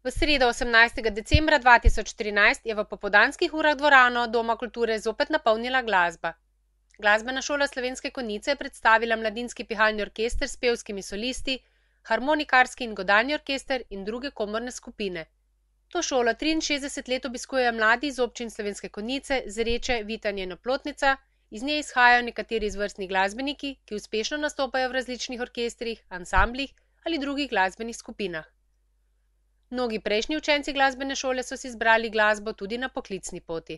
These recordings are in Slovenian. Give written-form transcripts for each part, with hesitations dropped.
V sredo 18. decembra 2013 je v popoldanskih urah dvorano Doma kulture zopet napolnila glasba. Glasbena šola Slovenske Konjice je predstavila mladinski pihalni orkester s pevskimi solisti, harmonikarski in godalni orkester in druge komorne skupine. To šolo 63 let obiskujejo mladi iz občin Slovenske Konjice, Zreče, Vitanje in Oplotnica, iz nje izhajajo nekateri izvrstni glasbeniki, ki uspešno nastopajo v različnih orkestrih, ansamblih ali drugih glasbenih skupinah. Mnogi prejšnji učenci glasbene šole so si izbrali glasbo tudi na poklicni poti.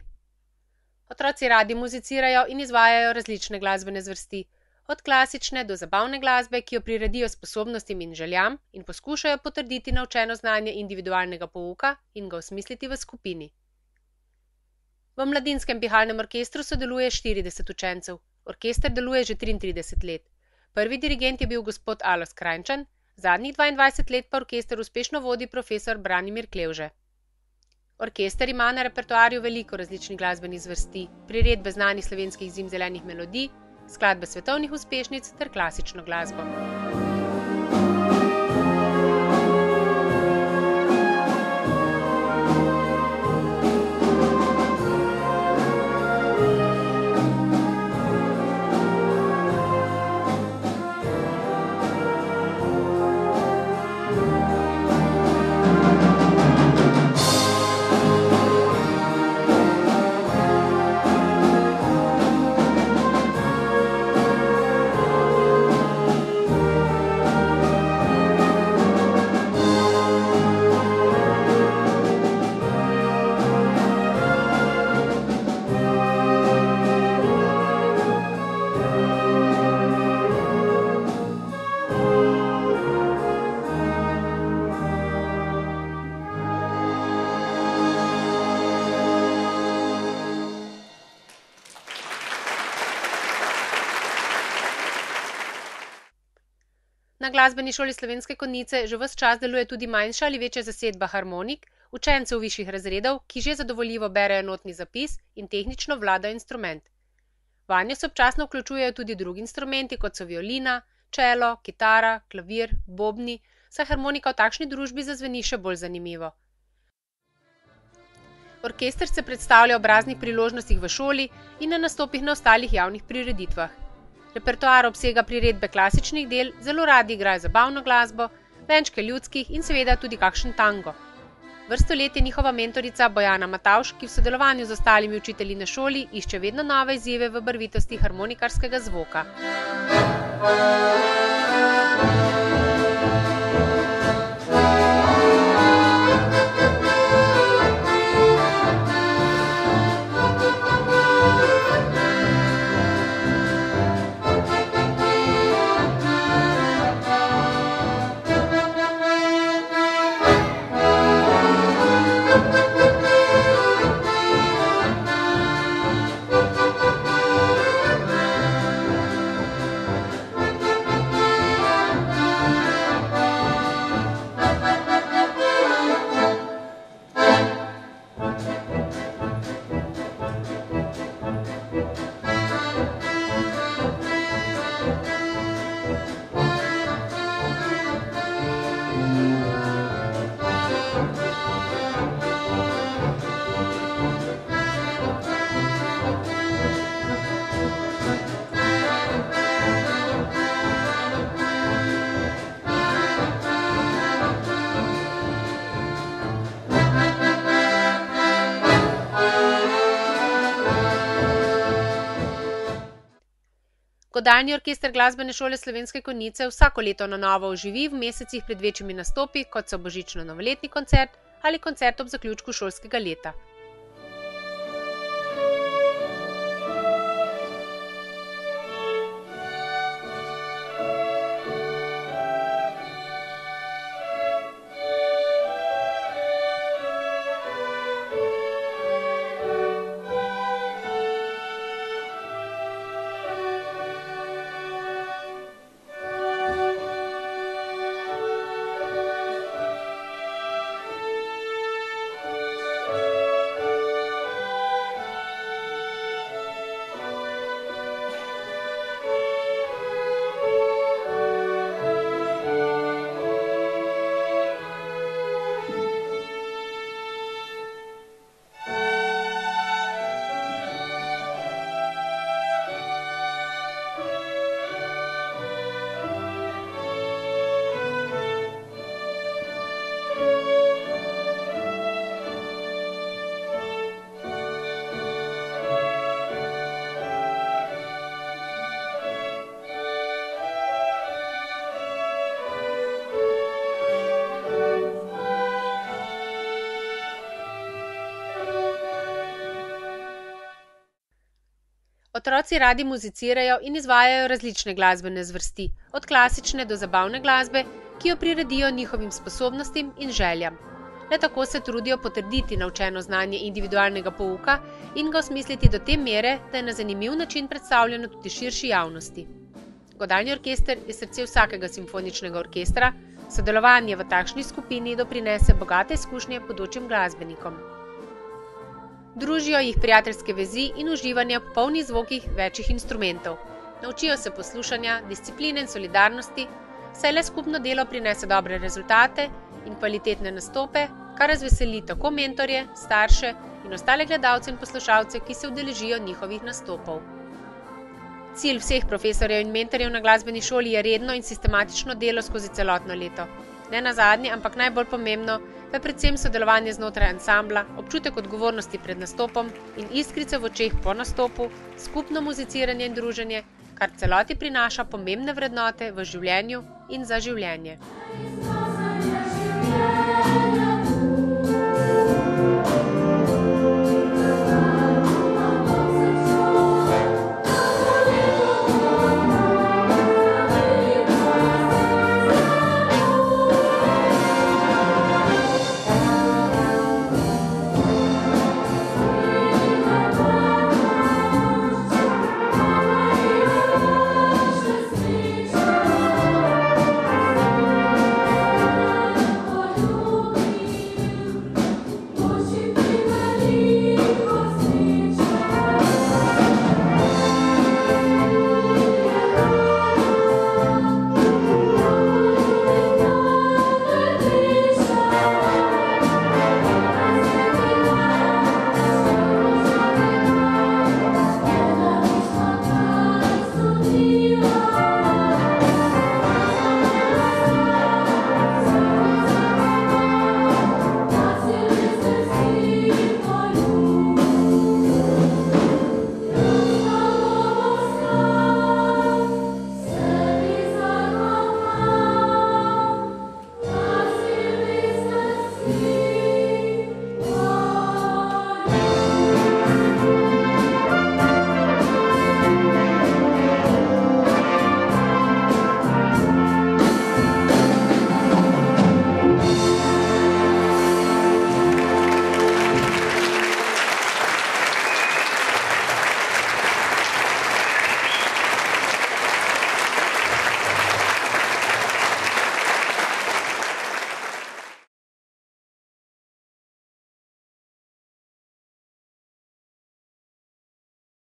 Otroci radi muzicirajo in izvajajo različne glasbene zvrsti, od klasične do zabavne glasbe, ki jo priredijo sposobnostim in željam in poskušajo potrditi naučeno znanje individualnega pouka in ga osmisliti v skupini. V mladinskem pihalnem orkestru sodeluje 40 učencev. Orkester deluje že 33 let. Prvi dirigent je bil gospod Alojz Krajnčan, zadnjih 22 let pa orkester uspešno vodi profesor Branimir Klevže. Orkester ima na repertoarju veliko različnih glasbenih zvrsti, priredbe znanih slovenskih zimzelenih melodij, skladbe svetovnih uspešnic ter klasično glasbo. Na glasbeni šoli Slovenske Konjice že ves čas deluje tudi manjša ali večja zasedba harmonik, učencev višjih razredov, ki že zadovoljivo berejo notni zapis in tehnično vladajo instrument. Vanjo se občasno vključujejo tudi drugi instrumenti, kot so violina, čelo, kitara, klavir, bobni, saj harmonika v takšni družbi zazveni še bolj zanimivo. Orkester se predstavlja ob raznih priložnostih v šoli in na nastopih na ostalih javnih prireditvah. Repertoar obsega priredbe klasičnih del, zelo radi igrajo zabavno glasbo, venčke ljudskih in seveda tudi kakšen tango. Vrsto let je njihova mentorica Bojana Matavž, ki v sodelovanju z ostalimi učitelji na šoli išče vedno nove izzive v barvitosti harmonikarskega zvoka. Godalni orkester glasbene šole Slovenske Konjice vsako leto na novo oživi v mesecih pred večjimi nastopi, kot so božično-novoletni koncert ali koncert ob zaključku šolskega leta. Otroci radi muzicirajo in izvajajo različne glasbene zvrsti, od klasične do zabavne glasbe, ki jo priredijo njihovim sposobnostim in željam. Le tako se trudijo potrditi naučeno znanje individualnega pouka in ga osmisliti do te mere, da je na zanimiv način predstavljeno tudi širši javnosti. Godalni orkester je srce vsakega simfoničnega orkestra, sodelovanje v takšni skupini doprinese bogate izkušnje bodočim glasbenikom. Družijo jih prijateljske vezi in uživanje v polnih zvokih večjih instrumentov. Naučijo se poslušanja, discipline in solidarnosti, saj le skupno delo prinese dobre rezultate in kvalitetne nastope, kar razveseli tako mentorje, starše in ostale gledalce in poslušalce, ki se udeležijo njihovih nastopov. Cilj vseh profesorjev in mentorjev na glasbeni šoli je redno in sistematično delo skozi celotno leto. Ne nazadnje, ampak najbolj pomembno, pa je predvsem sodelovanje znotraj ansambla, občutek odgovornosti pred nastopom in iskrice v očeh po nastopu, skupno muziciranje in druženje, kar celoti prinaša pomembne vrednote v življenju in za življenje.